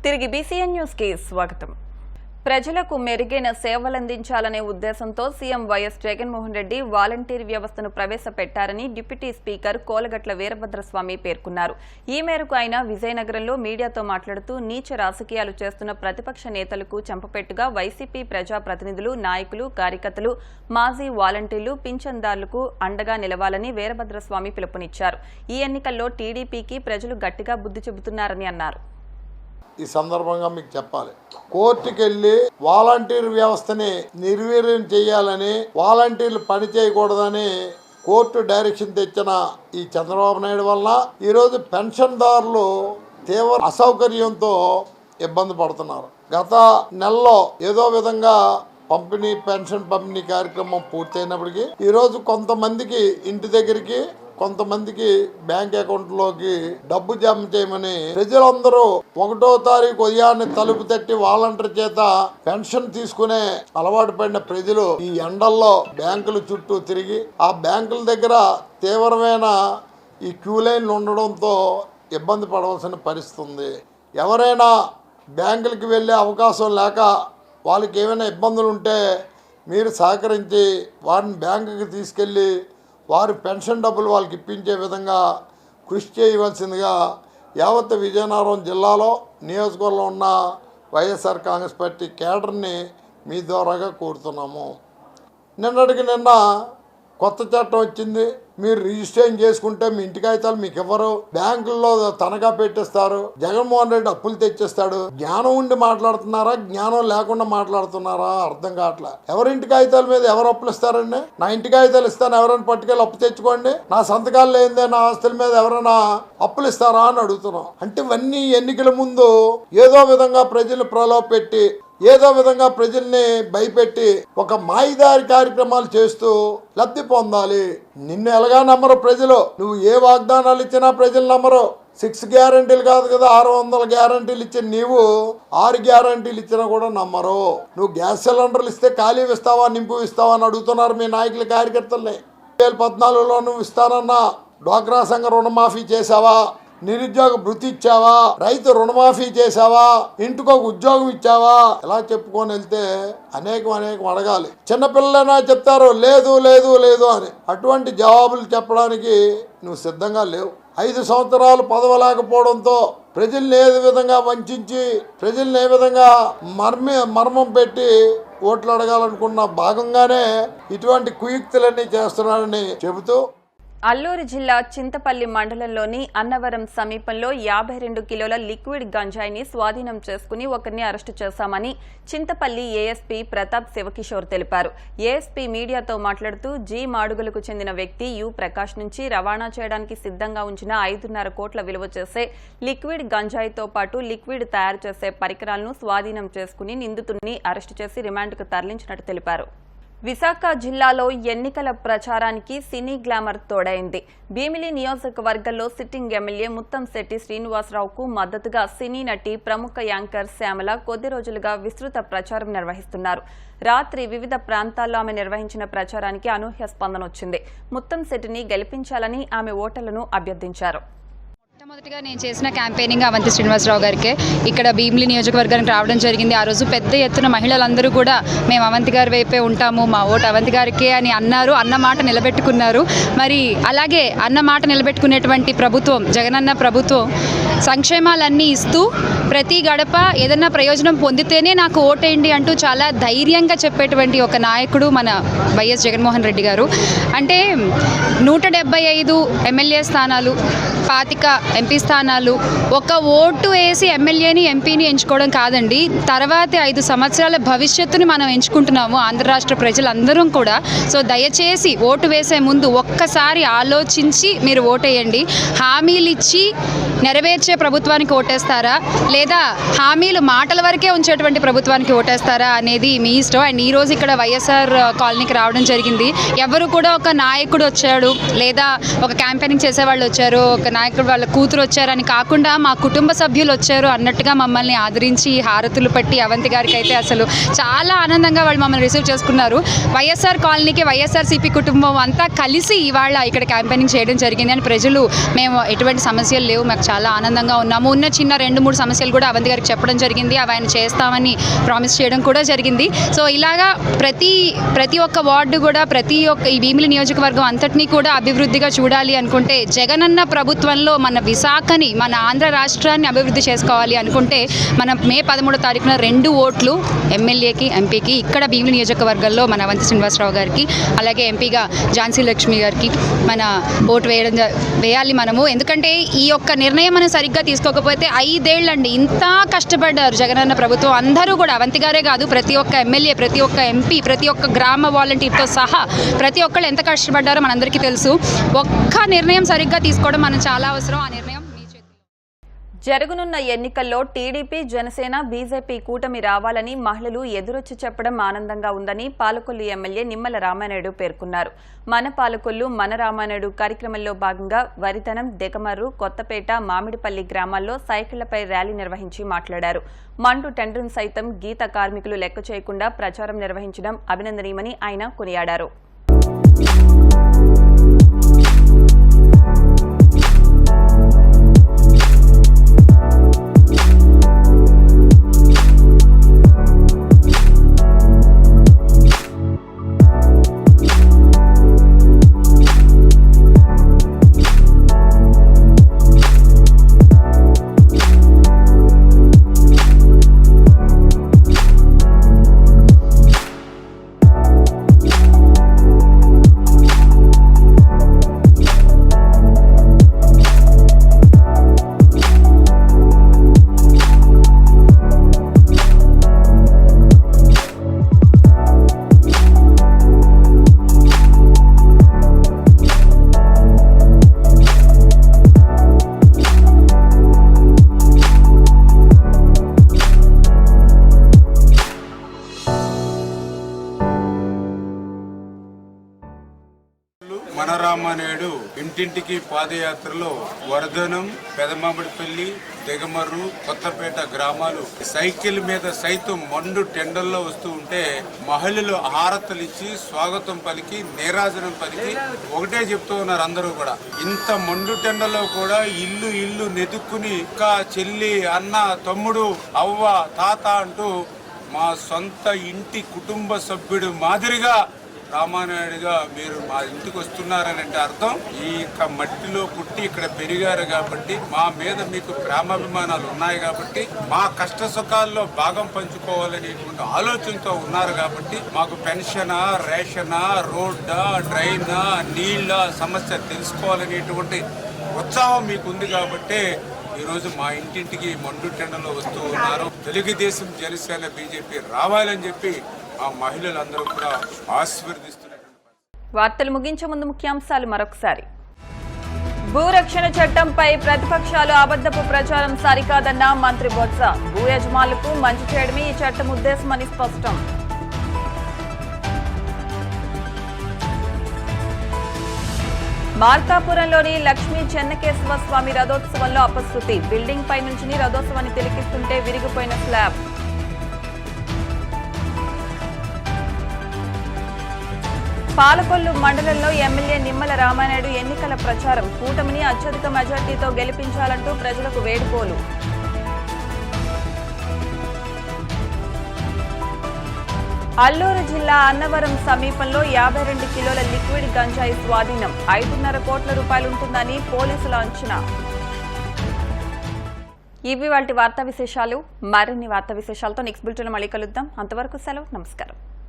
తిరిగి BCN news కి స్వాగతం. ప్రజలకు మెరుగైన సేవలందించాలనే ఉద్దేశంతో CM YS Jaganmohan Reddy volunteer వ్యవస్థను ప్రవేశపెట్టారని డిప్యూటీ స్పీకర్ కోలగట్ల వీరభద్రస్వామి పేర్కొన్నారు. ఈ మేరకు ఆయన విజయనగరంలో మీడియాతో మాట్లాడుతూ నీచ రాజకీయాలు చేస్తున్న ప్రతిపక్ష నేతలకు చెంపపెట్టుగా వైసీపీ ప్రజాప్రతినిధులు, నాయకులు, కార్యకర్తలు, మాజీ వాలంటీర్లు, పింఛన్దారులకు అండగా నిలవాలని వీరభద్రస్వామి పిలుపునిచ్చారు. ఈ ఎన్నికల్లో టీడీపీకి ప్రజలు గట్టిగా బుద్ధి చెబుతున్నారని అన్నారు. ఈ సందర్భంగా మీకు చెప్పాలి, కోర్టుకి వెళ్ళి వాలంటీర్ వ్యవస్థని నిర్వీర్యం చేయాలని, వాలంటీర్లు పని చేయకూడదని కోర్టు డైరెక్షన్ తెచ్చిన ఈ చంద్రబాబు నాయుడు వల్ల ఈరోజు పెన్షన్దారులు తీవ్ర అసౌకర్యంతో ఇబ్బంది పడుతున్నారు. గత నెలలో ఏదో విధంగా పెన్షన్ పంపిణీ కార్యక్రమం పూర్తయినప్పటికీ ఈరోజు కొంతమందికి ఇంటి దగ్గరికి, కొంతమందికి బ్యాంక్ అకౌంట్లోకి డబ్బు జమ చేయమని ప్రజలందరూ 1వ తారీఖు ఉదయాన్నే తలుపు తట్టి వాలంటీర్ చేత పెన్షన్ తీసుకునే అలవాటు పడిన ప్రజలు ఈ ఎండల్లో బ్యాంకుల చుట్టూ తిరిగి ఆ బ్యాంకుల దగ్గర తీవ్రమైన ఈ క్యూ లైన్లు ఉండడంతో ఇబ్బంది పడవలసిన పరిస్థితి ఉంది. ఎవరైనా బ్యాంకులకి వెళ్ళే అవకాశం లేక వాళ్ళకి ఏమైనా ఇబ్బందులు ఉంటే మీరు సహకరించి వారిని బ్యాంకుకి తీసుకెళ్ళి వారి పెన్షన్ డబ్బులు వాళ్ళకి ఇప్పించే విధంగా కృషి చేయవలసిందిగా యావత్ విజయనగరం జిల్లాలో నియోజకవర్గంలో ఉన్న వైఎస్ఆర్ కాంగ్రెస్ పార్టీ కేడర్ని మీ ద్వారాగా కోరుతున్నాము. నిన్నటికి నిన్న కొత్త చట్టం వచ్చింది. మీరు రిజిస్ట్రేషన్ చేసుకుంటే మీ ఇంటి కాగితాలు మీకు ఇవ్వరు, బ్యాంకుల్లో తనఖా పెట్టేస్తారు, జగన్మోహన్ రెడ్డి అప్పులు తెచ్చేస్తాడు. జ్ఞానం ఉండి మాట్లాడుతున్నారా, జ్ఞానం లేకుండా మాట్లాడుతున్నారా అర్థం కావట్లే. ఎవరింటి కాగితాల మీద ఎవరు అప్పులు ఇస్తారండి? నా ఇంటి కాగితాలు ఇస్తాను, ఎవరైనా పట్టుకెళ్ళి అప్పు తెచ్చుకోండి. నా సంతకాలు లేదే నా ఆస్తుల మీద ఎవరైనా అప్పులు ఇస్తారా అని అడుగుతున్నాం. అంటే ఇవన్నీ ఎన్నికల ముందు ఏదో విధంగా ప్రజలు ప్రలోభ పెట్టి, ఏదో విధంగా ప్రజల్ని భయపెట్టి ఒక మాయిదారి కార్యక్రమాలు చేస్తూ లబ్ధి పొందాలి. నిన్ను ఎలాగా నమ్మరు ప్రజలు. నువ్వు ఏ వాగ్దానాలు ఇచ్చినా ప్రజలు నమ్మరు. 6 గ్యారంటీలు కాదు కదా, 600 గ్యారంటీలు ఇచ్చి నీవు 6 గ్యారంటీలు ఇచ్చినా కూడా నమ్మరు. నువ్వు గ్యాస్ సిలిండర్లు ఇస్తే ఖాళీ ఇస్తావా, నింపు ఇస్తావా అని అడుగుతున్నారు మీ నాయకుల కార్యకర్తల్ని. 2014లో నువ్వు ఇస్తానన్నా డ్వాక్రా సంఘ రుణమాఫీ చేసావా? నిరుద్యోగ భృతి ఇచ్చావా? రైతు రుణమాఫీ చేసావా? ఇంటికి ఒక ఉద్యోగం ఇచ్చావా? ఇలా చెప్పుకొని వెళ్తే అనేకం అడగాలి. చిన్నపిల్లలైనా చెప్తారు లేదు లేదు లేదు అని. అటువంటి జవాబులు చెప్పడానికి నువ్వు సిద్ధంగా లేవు. 5 సంవత్సరాలు పదవలేకపోవడంతో ప్రజల్ని ఏ విధంగా వంచి, ప్రజల్ని ఏ విధంగా మర్మం పెట్టి ఓట్లు అడగాలనుకున్న భాగంగానే ఇటువంటి కుయుక్తులన్నీ చేస్తున్నారని చెబుతూ, అల్లూరు జిల్లా చింతపల్లి మండలంలోని అన్నవరం సమీపంలో 52 కిలోల లిక్విడ్ గంజాయిని స్వాధీనం చేసుకుని ఒకరిని అరెస్టు చేశామని చింతపల్లి ఏఎస్పీ ప్రతాప్ శివకిషోర్ తెలిపారు. ఏఎస్పీ మీడియాతో మాట్లాడుతూ జీ మాడుగులకు చెందిన వ్యక్తి యు ప్రకాష్ నుంచి రవాణా చేయడానికి సిద్ధంగా ఉంచిన 5.5 కోట్ల విలువ చేసే లిక్విడ్ గంజాయితో పాటు లిక్విడ్ తయారు చేసే పరికరాలను స్వాధీనం చేసుకుని నిందితుడిని అరెస్టు చేసి రిమాండ్కు తరలించినట్టు తెలిపారు. విశాఖ జిల్లాలో ఎన్నికల ప్రచారానికి సినీ గ్లామర్ తోడైంది. భీమిలి నియోజకవర్గంలో సిట్టింగ్ ఎమ్మెల్యే ముత్తంశెట్టి శ్రీనివాసరావుకు మద్దతుగా సినీ నటి, ప్రముఖ యాంకర్ శ్యామల కొద్ది రోజులుగా విస్తృత ప్రచారం నిర్వహిస్తున్నారు. రాత్రి వివిధ ప్రాంతాల్లో ఆమె నిర్వహించిన ప్రచారానికి అనూహ్య స్పందన వచ్చింది. ముత్తంశెట్టిని గెలిపించాలని ఆమె ఓటర్లను అభ్యర్థించారు. మొదటిగా నేను చేసిన క్యాంపెయినింగ్ అవంతి శ్రీనివాసరావు గారికి ఇక్కడ భీమిలి నియోజకవర్గానికి రావడం జరిగింది. ఆ రోజు పెద్ద ఎత్తున మహిళలందరూ కూడా మేము అవంతి గారి వైపే ఉంటాము, మా ఓటు అవంతి గారికే అని అన్నారు. అన్న మాట నిలబెట్టుకున్నారు. మరి అలాగే అన్న మాట నిలబెట్టుకునేటువంటి ప్రభుత్వం, జగనన్న ప్రభుత్వం సంక్షేమాలన్నీ ఇస్తూ ప్రతి గడప ఏదన్నా ప్రయోజనం పొందితేనే నాకు ఓటేయండి అంటూ చాలా ధైర్యంగా చెప్పేటువంటి ఒక నాయకుడు మన వైఎస్ జగన్మోహన్ రెడ్డి గారు. అంటే 175 ఎమ్మెల్యే స్థానాలు, 25 ఎంపీ స్థానాలు, ఒక ఓటు వేసి ఎమ్మెల్యేని, ఎంపీని ఎంచుకోవడం కాదండి. తర్వాతి 5 సంవత్సరాల భవిష్యత్తుని మనం ఎంచుకుంటున్నాము ఆంధ్ర రాష్ట్ర ప్రజలందరం కూడా. సో దయచేసి ఓటు వేసే ముందు ఒక్కసారి ఆలోచించి మీరు ఓటేయండి. హామీలు ఇచ్చి నెరవేర్చే ప్రభుత్వానికి ఓటేస్తారా, లేదా హామీలు మాటల వరకే ఉంచేటువంటి ప్రభుత్వానికి ఓటేస్తారా అనేది మీ ఇష్టం. అండ్ ఈరోజు ఇక్కడ వైఎస్ఆర్ కాలనీకి రావడం జరిగింది. ఎవరు కూడా ఒక నాయకుడు వచ్చాడు, లేదా ఒక క్యాంపెయినింగ్ చేసే వాళ్ళు వచ్చారు, ఒక నాయకుడు వాళ్ళ కూతురు వచ్చారని కాకుండా మా కుటుంబ సభ్యులు వచ్చారు అన్నట్టుగా మమ్మల్ని ఆదరించి హారతులు పట్టి అవంతి గారికి అయితే అసలు చాలా ఆనందంగా వాళ్ళు మమ్మల్ని రిసీవ్ చేసుకున్నారు. వైఎస్ఆర్ కాలనీకి వైఎస్ఆర్సీపీ కుటుంబం అంతా కలిసి ఇవాళ ఇక్కడ క్యాంపెయినింగ్ చేయడం జరిగింది. అని ప్రజలు మేము ఎటువంటి సమస్యలు లేవు, మాకు చాలా ఆనందంగా ఉన్నాము, ఉన్న చిన్న 2-3 సమస్యలు కూడా అవంతి గారికి చెప్పడం జరిగింది, అవి ఆయన చేస్తామని ప్రామిస్ చేయడం కూడా జరిగింది. సో ఇలాగా ప్రతి ఒక్క వార్డు కూడా ప్రతి ఒక్క ఈ భీమిలి నియోజకవర్గం అంతటినీ కూడా అభివృద్ధిగా చూడాలి అనుకుంటే, జగనన్న ప్రభుత్వంలో మన విశాఖని మన ఆంధ్ర రాష్ట్రాన్ని అభివృద్ధి చేసుకోవాలి అనుకుంటే మనం మే 13వ తారీఖున 2 ఓట్లు ఎమ్మెల్యేకి ఎంపీకి ఇక్కడ భీమిలి నియోజకవర్గంలో మన అవంతి శ్రీనివాసరావు గారికి, అలాగే ఎంపీగా ఝాన్సీ లక్ష్మి గారికి మన ఓటు వేయాలి మనము. ఎందుకంటే ఈ యొక్క నిర్ణయం మనం సరిగ్గా తీసుకోకపోతే 5 ఏళ్ళండి ఇంత కష్టపడ్డారు జగనన్న ప్రభుత్వం. అందరూ కూడా అవంతి గారే కాదు, ప్రతి ఒక్క ఎమ్మెల్యే, ప్రతి ఒక్క ఎంపీ, ప్రతి ఒక్క గ్రామ వాలంటీర్తో సహా ప్రతి ఒక్కళ్ళు ఎంత కష్టపడ్డారో మనందరికీ తెలుసు. ఒక్క నిర్ణయం సరిగ్గా తీసుకోవడం మనం చాలా అవసరం. ఆ నిర్ణయం జరగనున్న ఎన్నికల్లో టీడీపీ, జనసేన, బీజేపీ కూటమి రావాలని మహిళలు ఎదురొచ్చి చెప్పడం ఆనందంగా ఉందని పాలకొల్లు ఎమ్మెల్యే నిమ్మల రామానాయుడు పేర్కొన్నారు. మన పాలకొల్లు మన రామానాయుడు కార్యక్రమంలో భాగంగా వరితనం, దెగమర్రు, కొత్తపేట, మామిడిపల్లి గ్రామాల్లో సైకిళ్లపై ర్యాలీ నిర్వహించి మాట్లాడారు. మండు టెండర్ను సైతం గీత కార్మికులు లెక్క చేయకుండా ప్రచారం నిర్వహించడం అభినందనీయమని ఆయన కొనియాడారు. మన రామానాయుడు ఇంటింటికి పాదయాత్రలో వరదనం, పెదమామిడిపల్లి, దెగమర్రు, కొత్తపేట గ్రామాలు సైకిల్ మీద సైతం మండు టెండర్లో వస్తూ ఉంటే మహిళలు హారతలు ఇచ్చి స్వాగతం పలికి నీరాజనం పలికి ఒకటే చెప్తూ ఉన్నారు. అందరూ కూడా ఇంత మండు టెండర్లో కూడా ఇల్లు నెదుక్కుని అక్క, చెల్లి, అన్న, తమ్ముడు, అవ్వ, తాత అంటూ మా సొంత ఇంటి కుటుంబ సభ్యుడు మాదిరిగా రామానాయుడుగా మీరు మా ఇంటికి వస్తున్నారని అంటే అర్థం ఈ మట్టిలో పుట్టి ఇక్కడ పెరిగారు కాబట్టి మా మీద మీకు ప్రేమాభిమానాలు ఉన్నాయి కాబట్టి మా కష్ట సుఖాల్లో భాగం పంచుకోవాలనేటువంటి ఆలోచనతో ఉన్నారు కాబట్టి మాకు పెన్షనా, రేషనా, రోడ్డా, డ్రైనా, నీళ్ళ సమస్య తెలుసుకోవాలనేటువంటి ఉత్సాహం మీకు ఉంది కాబట్టి ఈరోజు మా ఇంటింటికి మండు టెండలో వస్తూ ఉన్నారు. తెలుగుదేశం, జనసేన, బీజేపీ రావాలని చెప్పి ఆ మహిళలందరూ కూడా ఆశీర్వదిస్తున్నారు. వార్తలు ముగించే ముందు ముఖ్యాంశాలు మరొకసారి. భూరక్షణ చట్టంపై ప్రతిపక్షాలు అబద్ధపు ప్రచారం సరికాదన్న మంత్రి బొత్స. భూ యజమానులకు మంచి చేయడమే ఈ చట్టం ఉద్దేశమని స్పష్టం. మార్కాపురంలోని లక్ష్మీ చెన్నకేశవ స్వామి రథోత్సవంలో అపశృతి. బిల్డింగ్ పై నుంచి రథోత్సవాన్ని తిలకిస్తుంటే విరిగిపోయిన స్లాబ్. పాలకొల్లు మండలంలో ఎమ్మెల్యే నిమ్మల రామానాయుడు ఎన్నికల ప్రచారం. కూటమిని అత్యధిక మెజార్టీతో గెలిపించాలంటూ ప్రజలకు వేడుకోలు. అల్లూరు జిల్లా అన్నవరం సమీపంలో 52 కిలోల లిక్విడ్ గంజాయి స్వాధీనం. 5.5 కోట్ల రూపాయలుంటుందని పోలీసుల అంచనా. ఇవి వాటి వార్తా విశేషాలు. మరిన్ని వార్తా విశేషాలతో నెక్స్ట్ బులెటిన్లో మళ్ళీ కలుద్దాం. అంతవరకు సెలవు, నమస్కారం.